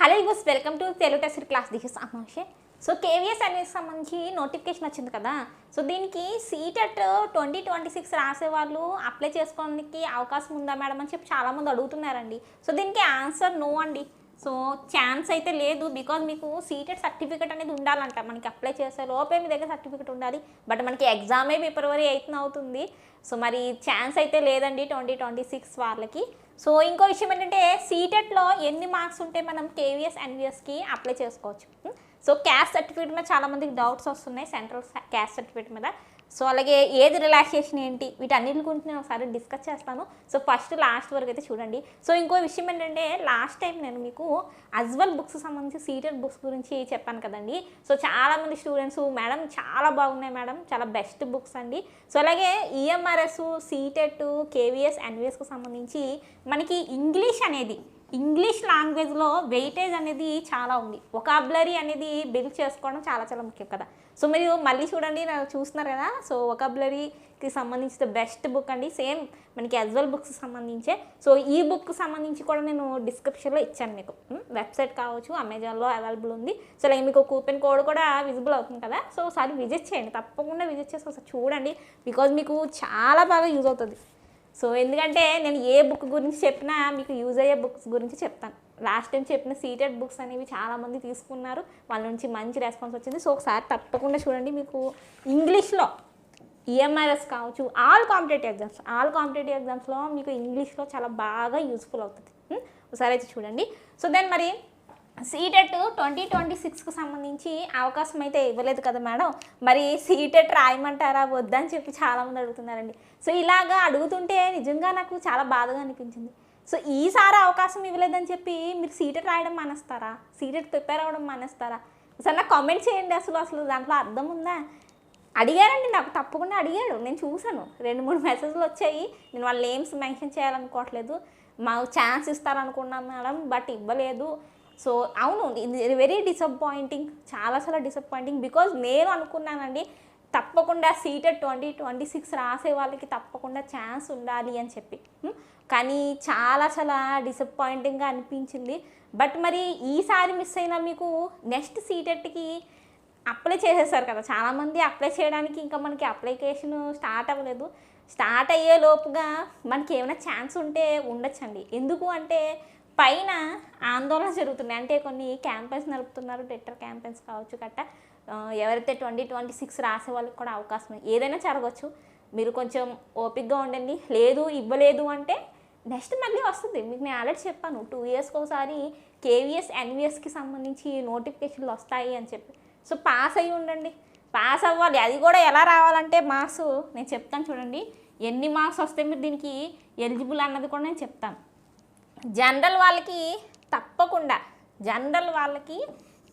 Hello యూస్ welcome to Telugu test class. This is అమాషే. So KVS అనేది సంబంధించి నోటిఫికేషన్ వచ్చింది కదా. సో దీనికి సీటెట్ 2026 రాసే వాళ్ళు అప్లై చేసుకోవడానికి అవకాశం ఉందా మేడం అని చెప్పి చాలామంది అడుగుతున్నారండి. సో దీనికి ఆన్సర్ నో అండి. సో ఛాన్స్ అయితే లేదు. బికాజ్ మీకు సీటెట్ సర్టిఫికేట్ అనేది ఉండాలంట. మనకి అప్లై చేసే లోపే మీ దగ్గర సర్టిఫికేట్ ఉండాలి. బట్ మనకి ఎగ్జామే ఫిబ్రవరి 8న అవుతుంది. సో మరి ఛాన్స్ అయితే లేదండి 2026 వాళ్ళకి. సో ఇంకో విషయం ఏంటంటే సీటెట్లో ఎన్ని మార్క్స్ ఉంటే మనం కేవీఎస్ ఎన్వీఎస్కి అప్లై చేసుకోవచ్చు. సో క్యాస్ట్ సర్టిఫికేట్ మీద చాలామందికి డౌట్స్ వస్తున్నాయి సెంట్రల్ క్యాస్ట్ సర్టిఫికేట్ మీద. సో అలాగే ఏది రిలాక్సేషన్ ఏంటి వీటన్నిటి గురించి నేను ఒకసారి డిస్కస్ చేస్తాను. సో ఫస్ట్ లాస్ట్ వరకు అయితే చూడండి. సో ఇంకో విషయం ఏంటంటే లాస్ట్ టైం నేను మీకు అజ్వల్ బుక్స్ సంబంధించి సీటెట్ బుక్స్ గురించి చెప్పాను కదండి. సో చాలామంది స్టూడెంట్స్ మేడం చాలా బాగున్నాయి మేడం, చాలా బెస్ట్ బుక్స్ అండి. సో అలాగే ఈఎంఆర్ఎస్, సీటెట్, కేవీఎస్, ఎన్వీఎస్కి సంబంధించి మనకి ఇంగ్లీష్ లాంగ్వేజ్లో వెయిటేజ్ అనేది చాలా ఉంది. వొకాబులరీ అనేది బిల్డ్ చేసుకోవడం చాలా చాలా ముఖ్యం కదా. సో మీరు మళ్ళీ చూడండి, చూస్తున్నారు కదా. సో వొకాబులరీకి సంబంధించిన బెస్ట్ బుక్ అండి, సేమ్ మనకి అజ్వల్ బుక్స్ సంబంధించే. సో ఈ బుక్ సంబంధించి కూడా నేను డిస్క్రిప్షన్లో ఇచ్చాను మీకు. వెబ్సైట్ కావచ్చు, అమెజాన్లో అవైలబుల్ ఉంది. సో అలాగే మీకు కూపెన్ కోడ్ కూడా విజిబుల్ అవుతుంది కదా. సో ఒకసారి విజిట్ చేయండి, తప్పకుండా విజిట్ చేసి ఒకసారి చూడండి. బికాజ్ మీకు చాలా బాగా యూజ్ అవుతుంది. సో ఎందుకంటే నేను ఏ బుక్ గురించి చెప్పినా మీకు యూజ్ అయ్యే బుక్స్ గురించి చెప్తాను. లాస్ట్ టైం చెప్పిన సీటెడ్ బుక్స్ అనేవి చాలామంది తీసుకున్నారు, వాళ్ళ నుంచి మంచి రెస్పాన్స్ వచ్చింది. సో ఒకసారి తప్పకుండా చూడండి. మీకు ఇంగ్లీష్లో ఈఎంఆర్ఎస్ కావచ్చు, ఆల్ కాంపిటేటివ్ ఎగ్జామ్స్లో మీకు ఇంగ్లీష్లో చాలా బాగా యూస్ఫుల్ అవుతుంది. ఒకసారి అయితే చూడండి. సో దెన్ మరి సీటెట్ 2026కి సంబంధించి అవకాశం అయితే ఇవ్వలేదు కదా మేడం, మరి సీటెట్ రాయమంటారా వద్దని చెప్పి చాలామంది అడుగుతున్నారండి. సో ఇలాగా అడుగుతుంటే నిజంగా నాకు చాలా బాధగా అనిపించింది. సో ఈసారి అవకాశం ఇవ్వలేదని చెప్పి మీరు సీటెట్ రాయడం మానేస్తారా, సీటెట్ ప్రిపేర్ అవ్వడం మానేస్తారా? సార్ నాకు కామెంట్ చేయండి. అసలు దాంట్లో అర్థం ఉందా? అడిగారండి, నాకు తప్పకుండా అడిగాడు, నేను చూశాను. 2-3 మెసేజ్లు వచ్చాయి. నేను వాళ్ళ నేమ్స్ మెన్షన్ చేయాలనుకోవట్లేదు. మాకు ఛాన్స్ ఇస్తారనుకున్నాం మేడం, బట్ ఇవ్వలేదు. సో అవును, ఇది వెరీ డిసప్పాయింటింగ్, చాలా డిసప్పాయింటింగ్. బికాజ్ నేను అనుకున్నానండి తప్పకుండా సీటెట్ 2026 రాసే వాళ్ళకి తప్పకుండా ఛాన్స్ ఉండాలి అని చెప్పి. కానీ చాలా డిసప్పాయింటింగ్గా అనిపించింది. బట్ మరి ఈసారి మిస్ అయినా మీకు నెక్స్ట్ సీటెట్కి అప్లై చేసేసారు కదా చాలామంది. అప్లై చేయడానికి ఇంకా మనకి అప్లికేషన్ స్టార్ట్ అవ్వలేదు. స్టార్ట్ అయ్యే లోపుగా మనకి ఏమైనా ఛాన్స్ ఉంటే ఉండొచ్చండి. ఎందుకు అంటే పైన ఆందోళన జరుగుతున్నాయి. అంటే కొన్ని క్యాంపెయిన్స్ నడుపుతున్నారు, ట్విట్టర్ క్యాంపెయిన్స్ కావచ్చు గట్ట. ఎవరైతే 2026 రాసే వాళ్ళకి కూడా అవకాశం ఏదైనా జరగవచ్చు. మీరు కొంచెం ఓపిక్గా ఉండండి. ఇవ్వలేదు అంటే నెక్స్ట్ మళ్ళీ వస్తుంది. మీకు నేను ఆల్రెడీ చెప్పాను 2 ఇయర్స్కి ఒకసారి కేవీఎస్ ఎన్వీఎస్కి సంబంధించి నోటిఫికేషన్లు వస్తాయి అని చెప్పి. సో పాస్ అయ్యి ఉండండి, పాస్ అవ్వాలి. అది కూడా ఎలా రావాలంటే మార్క్స్ నేను చెప్తాను చూడండి. ఎన్ని మార్క్స్ వస్తే మీరు దీనికి ఎలిజిబుల్ అన్నది కూడా నేను చెప్తాను. జనరల్ వాళ్ళకి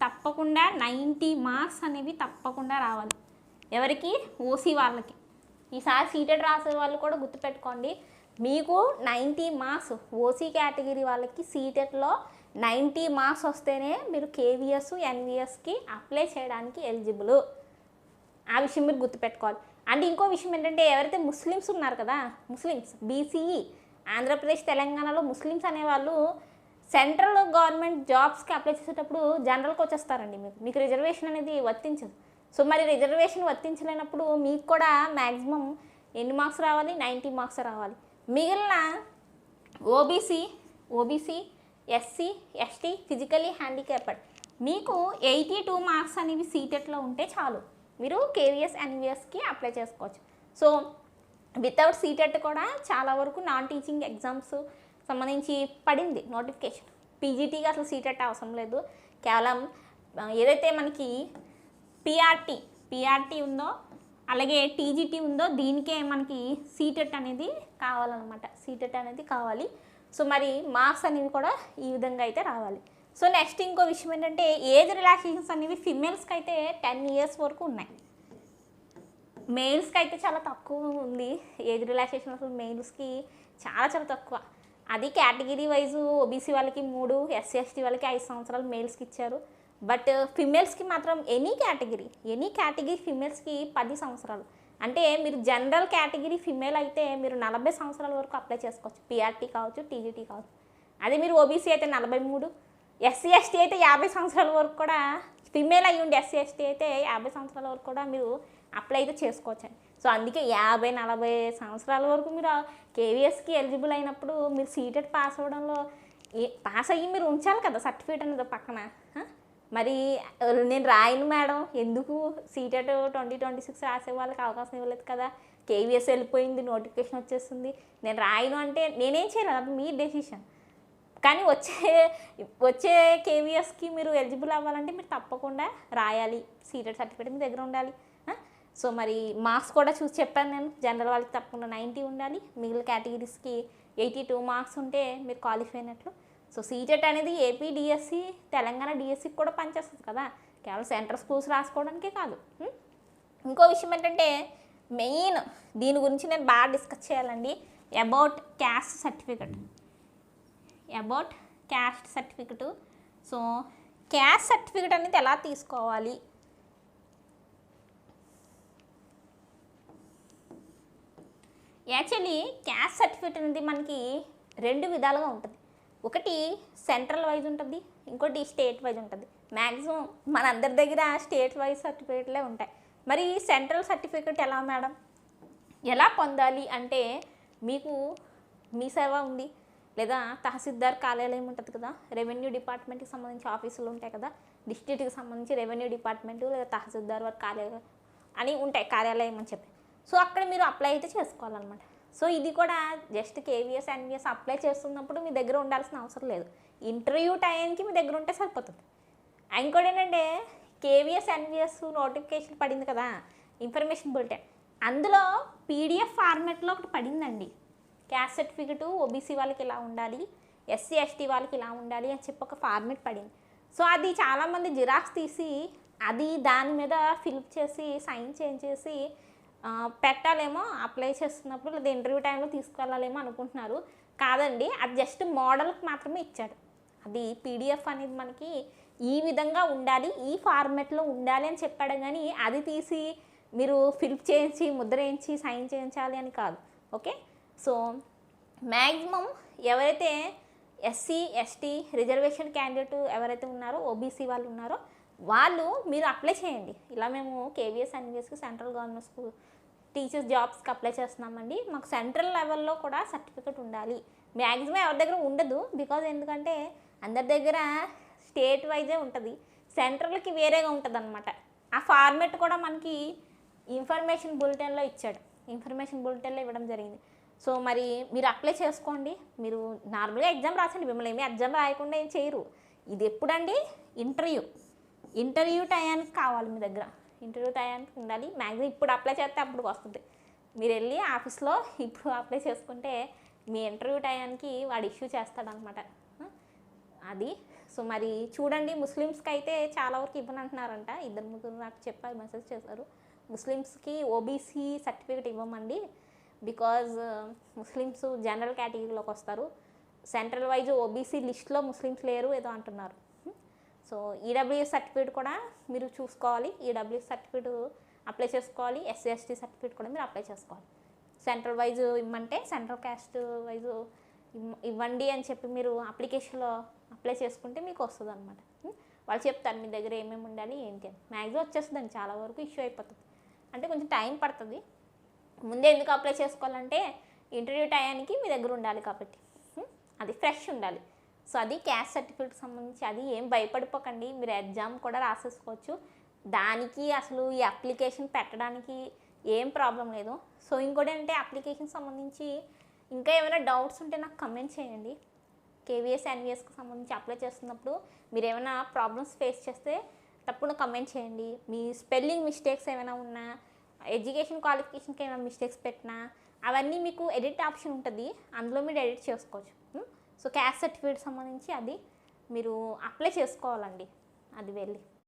తప్పకుండా 90 మార్క్స్ అనేవి తప్పకుండా రావాలి. ఎవరికి? ఓసీ వాళ్ళకి. ఈసారి సీటెట్ రాసే వాళ్ళు కూడా గుర్తుపెట్టుకోండి, మీకు 90 మార్క్స్ ఓసీ కేటగిరీ వాళ్ళకి సీటెట్లో 90 మార్క్స్ వస్తేనే మీరు కేవీఎస్ ఎన్వీఎస్కి అప్లై చేయడానికి ఎలిజిబుల్. ఆ విషయం మీరు గుర్తుపెట్టుకోవాలి. అండ్ ఇంకో విషయం ఏంటంటే ఎవరైతే ముస్లిమ్స్ ఉన్నారు కదా, ముస్లిమ్స్ బీసీఈ, ఆంధ్రప్రదేశ్ తెలంగాణలో ముస్లిమ్స్ అనేవాళ్ళు సెంట్రల్ గవర్నమెంట్ జాబ్స్కి అప్లై చేసేటప్పుడు జనరల్కి వచ్చేస్తారండి. మీకు రిజర్వేషన్ అనేది వర్తించదు. సో మరి రిజర్వేషన్ వర్తించలేనప్పుడు మీకు కూడా మ్యాక్సిమం ఎన్ని మార్క్స్ రావాలి? 90 మార్క్స్ రావాలి. మిగిలిన OBC, SC, ST, physically handicapped మీకు 82 మార్క్స్ అనేవి సీటెట్లో ఉంటే చాలు, మీరు కేవీఎస్ ఎన్వీఎస్కి అప్లై చేసుకోవచ్చు. సో వితౌట్ సీటెట్ కూడా చాలా వరకు నాన్ టీచింగ్ ఎగ్జామ్స్ సంబంధించి పడింది నోటిఫికేషన్. పీజీటీకి అసలు సీటెట్ అవసరం లేదు. కేవలం ఏదైతే మనకి పిఆర్టీ ఉందో అలాగే టీజీటీ ఉందో దీనికే మనకి సీటెట్ అనేది కావాలన్నమాట. సీటెట్ అనేది కావాలి. సో మరి మార్క్స్ అనేవి కూడా ఈ విధంగా అయితే రావాలి. సో నెక్స్ట్ ఇంకో విషయం ఏంటంటే ఏజ్ రిలాక్సేషన్స్ అనేవి ఫిమేల్స్కి అయితే 10 ఇయర్స్ వరకు ఉన్నాయి. మెయిల్స్కి అయితే చాలా తక్కువ ఉంది ఏజ్ రిలాక్సేషన్. అసలు మెయిల్స్కి చాలా తక్కువ. అది కేటగిరీ వైజు ఓబీసీ వాళ్ళకి 3, ఎస్సీ ఎస్టీ వాళ్ళకి 5 సంవత్సరాలు మెయిల్స్కి ఇచ్చారు. బట్ ఫిమేల్స్కి మాత్రం ఎనీ కేటగిరీ ఫిమేల్స్కి 10 సంవత్సరాలు. అంటే మీరు జనరల్ కేటగిరీ ఫిమేల్ అయితే మీరు 40 సంవత్సరాల వరకు అప్లై చేసుకోవచ్చు. పిఆర్టీ కావచ్చు, టీజీటీ కావచ్చు. అదే మీరు ఓబీసీ అయితే 43, ఎస్సీ ఎస్టీ అయితే 50 సంవత్సరాల వరకు కూడా, ఫిమేల్ అయ్యి ఉండి ఎస్సీ ఎస్టీ అయితే 50 సంవత్సరాల వరకు కూడా మీరు అప్లై అయితే చేసుకోవచ్చండి. సో అందుకే 50-40 సంవత్సరాల వరకు మీరు కేవీఎస్కి ఎలిజిబుల్ అయినప్పుడు మీరు సీటెట్ పాస్ అవ్వడంలో పాస్ అయ్యి మీరు ఉంచాలి కదా సర్టిఫికేట్ అనేది పక్కన. మరి నేను రాయను మేడం, ఎందుకు సీటెట్ 2026 రాసే వాళ్ళకి అవకాశం ఇవ్వలేదు కదా, కేవీఎస్ వెళ్ళిపోయింది, నోటిఫికేషన్ వచ్చేస్తుంది, నేను రాయను అంటే నేనేం చేయలేదు, అది మీ డెసిషన్. కానీ వచ్చే కేవీఎస్కి మీరు ఎలిజిబుల్ అవ్వాలంటే మీరు తప్పకుండా రాయాలి, సీటెట్ సర్టిఫికేట్ మీ దగ్గర ఉండాలి. సో మరి మార్క్స్ కూడా చూసి చెప్పాను నేను, జనరల్ వాళ్ళకి తప్పకుండా 90 ఉండాలి, మిగిలిన కేటగిరీస్కి 82 మార్క్స్ ఉంటే మీరు క్వాలిఫై అయినట్లు. సో సీటెట్ అనేది ఏపీ డిఎస్సి, తెలంగాణ డిఎస్సికి కూడా పనిచేస్తుంది కదా, కేవలం సెంట్రల్ స్కూల్స్ రాసుకోవడానికే కాదు. ఇంకో విషయం ఏంటంటే మెయిన్ దీని గురించి నేను బాగా డిస్కస్ చేయాలండి, about caste certificate. So caste certificate అనేది ఎలా తీసుకోవాలి? యాక్చువల్లీ క్యాస్ట్ సర్టిఫికేట్ అనేది మనకి 2 విధాలుగా ఉంటుంది. ఒకటి సెంట్రల్ వైజ్ ఉంటుంది, ఇంకోటి స్టేట్ వైజ్ ఉంటుంది. మ్యాక్సిమం మన అందరి దగ్గర స్టేట్ వైజ్ సర్టిఫికేట్లే ఉంటాయి. మరి సెంట్రల్ సర్టిఫికేట్ ఎలా మేడం, ఎలా పొందాలి అంటే, మీకు మీ సేవ ఉంది, లేదా తహసీల్దార్ కార్యాలయం ఉంటుంది కదా, రెవెన్యూ డిపార్ట్మెంట్కి సంబంధించి ఆఫీసులు ఉంటాయి కదా, డిస్ట్రిక్ట్కి సంబంధించి రెవెన్యూ డిపార్ట్మెంటు లేదా తహసీల్దార్ వారి కార్యాలయం అని ఉంటాయి, కార్యాలయం అని చెప్పి. సో అక్కడ మీరు అప్లై అయితే చేసుకోవాలన్నమాట. సో ఇది కూడా జస్ట్ కేవీఎస్ ఎన్విఎస్ అప్లై చేస్తున్నప్పుడు మీ దగ్గర ఉండాల్సిన అవసరం లేదు, ఇంటర్వ్యూ టైంకి మీ దగ్గర ఉంటే సరిపోతుంది. ఇంకోటి ఏంటంటే కేవీఎస్ ఎన్విఎస్ నోటిఫికేషన్ పడింది కదా, ఇన్ఫర్మేషన్ బులెటిన్, అందులో పీడిఎఫ్ ఫార్మాట్లో ఒకటి పడిందండి, క్యాస్ట్ సర్టిఫికెట్ ఓబీసీ వాళ్ళకి ఇలా ఉండాలి, ఎస్సీ ఎస్టీ వాళ్ళకి ఇలా ఉండాలి అని చెప్పి ఒక ఫార్మాట్ పడింది. సో అది చాలామంది జిరాక్స్ తీసి అది దాని మీద ఫిల్ప్ చేసి సైన్ చేయించేసి పెట్టాలేమో అప్లై చేస్తున్నప్పుడు, లేదా ఇంటర్వ్యూ టైంలో తీసుకెళ్ళాలేమో అనుకుంటున్నారు. కాదండి, అది జస్ట్ మోడల్కి మాత్రమే ఇచ్చాడు. అది పీడిఎఫ్ అనేది మనకి ఈ విధంగా ఉండాలి, ఈ ఫార్మాట్లో ఉండాలి అని చెప్పాడు, కానీ అది తీసి మీరు ఫిల్ప్ చేయించి ముద్ర వేయించి సైన్ చేయించాలి అని కాదు. ఓకే, సో మ్యాక్సిమం ఎవరైతే ఎస్సీ ఎస్టీ రిజర్వేషన్ క్యాండిడేట్ ఎవరైతే ఉన్నారో, ఓబీసీ వాళ్ళు ఉన్నారో వాళ్ళు మీరు అప్లై చేయండి. ఇలా మేము కేవీఎస్ ఎన్విఎస్కి సెంట్రల్ గవర్నమెంట్ స్కూల్ టీచర్స్ జాబ్స్కి అప్లై చేస్తున్నామండి, మాకు సెంట్రల్ లెవెల్లో కూడా సర్టిఫికెట్ ఉండాలి. మ్యాక్సిమం ఎవరి దగ్గర ఉండదు, బికాజ్ ఎందుకంటే అందరి దగ్గర స్టేట్ వైజే ఉంటుంది, సెంట్రల్కి వేరేగా ఉంటుంది అనమాట. ఆ ఫార్మెట్ కూడా మనకి ఇన్ఫర్మేషన్ బులెటిన్లో ఇచ్చాడు, ఇన్ఫర్మేషన్ బులెటిన్లో ఇవ్వడం జరిగింది. సో మరి మీరు అప్లై చేసుకోండి, మీరు నార్మల్గా ఎగ్జామ్ రాసండి, మిమ్మల్ని ఏమీ ఎగ్జామ్ రాయకుండా ఏం చేయరు. ఇది ఎప్పుడండి, ఇంటర్వ్యూ టయానికి కావాలి, మీ దగ్గర ఇంటర్వ్యూ టయానికి ఉండాలి. మ్యాక్సిమం ఇప్పుడు అప్లై చేస్తే అప్పుడు వస్తుంది, మీరు వెళ్ళి ఆఫీస్లో ఇప్పుడు అప్లై చేసుకుంటే మీ ఇంటర్వ్యూ టయానికి వాడు ఇష్యూ చేస్తాడనమాట అది. సో మరి చూడండి, ముస్లిమ్స్కి అయితే చాలా వరకు ఇవ్వనంటున్నారంట, 2-3 నాకు చెప్పారు, మెసేజ్ చేశారు. ముస్లిమ్స్కి ఓబీసీ సర్టిఫికేట్ ఇవ్వమండి, బికాజ్ ముస్లిమ్స్ జనరల్ కేటగిరీలోకి వస్తారు, సెంట్రల్ వైజ్ ఓబీసీ లిస్ట్లో ముస్లిమ్స్ లేరు ఏదో అంటున్నారు. సో ఈడబ్ల్యూఎస్ సర్టిఫికేట్ కూడా మీరు చూసుకోవాలి, ఈడబ్ల్యూఎస్ సర్టిఫికేట్ అప్లై చేసుకోవాలి, ఎస్సీ ఎస్టీ సర్టిఫికేట్ కూడా మీరు అప్లై చేసుకోవాలి. సెంట్రల్ వైజ్ ఇమ్మంటే సెంట్రల్ క్యాస్ట్ వైజ్ ఇవ్వండి అని చెప్పి మీరు అప్లికేషన్లో అప్లై చేసుకుంటే మీకు వస్తుంది అనమాట. వాళ్ళు చెప్తారు మీ దగ్గర ఏమేమి ఉండాలి ఏంటి అని. మ్యాక్సిమం వచ్చేస్తుందండి, చాలా వరకు ఇష్యూ అయిపోతుంది, అంటే కొంచెం టైం పడుతుంది. ముందే ఎందుకు అప్లై చేసుకోవాలంటే ఇంటర్వ్యూ టయానికి మీ దగ్గర ఉండాలి కాబట్టి, అది ఫ్రెష్ ఉండాలి. సో అది క్యాస్ట్ సర్టిఫికేట్కి సంబంధించి, అది ఏం భయపడిపోకండి, మీరు ఎగ్జామ్ కూడా రాసేసుకోవచ్చు, దానికి అసలు ఈ అప్లికేషన్ పెట్టడానికి ఏం ప్రాబ్లం లేదు. సో ఇంకోటి అంటే అప్లికేషన్ సంబంధించి ఇంకా ఏమైనా డౌట్స్ ఉంటే నాకు కమెంట్ చేయండి. కేవీఎస్ ఎన్విఎస్కి సంబంధించి అప్లై చేస్తున్నప్పుడు మీరు ఏమైనా ప్రాబ్లమ్స్ ఫేస్ చేస్తే తప్పకుండా కమెంట్ చేయండి. మీ స్పెల్లింగ్ మిస్టేక్స్ ఏమైనా ఉన్నా, ఎడ్యుకేషన్ క్వాలిఫికేషన్కి ఏమైనా మిస్టేక్స్ పెట్టినా అవన్నీ మీకు ఎడిట్ ఆప్షన్ ఉంటుంది, అందులో మీరు ఎడిట్ చేసుకోవచ్చు. సో క్యాస్ట్ సర్టిఫికేట్ సంబంధించి అది మీరు అప్లై చేసుకోవాలండి, అది వెళ్ళి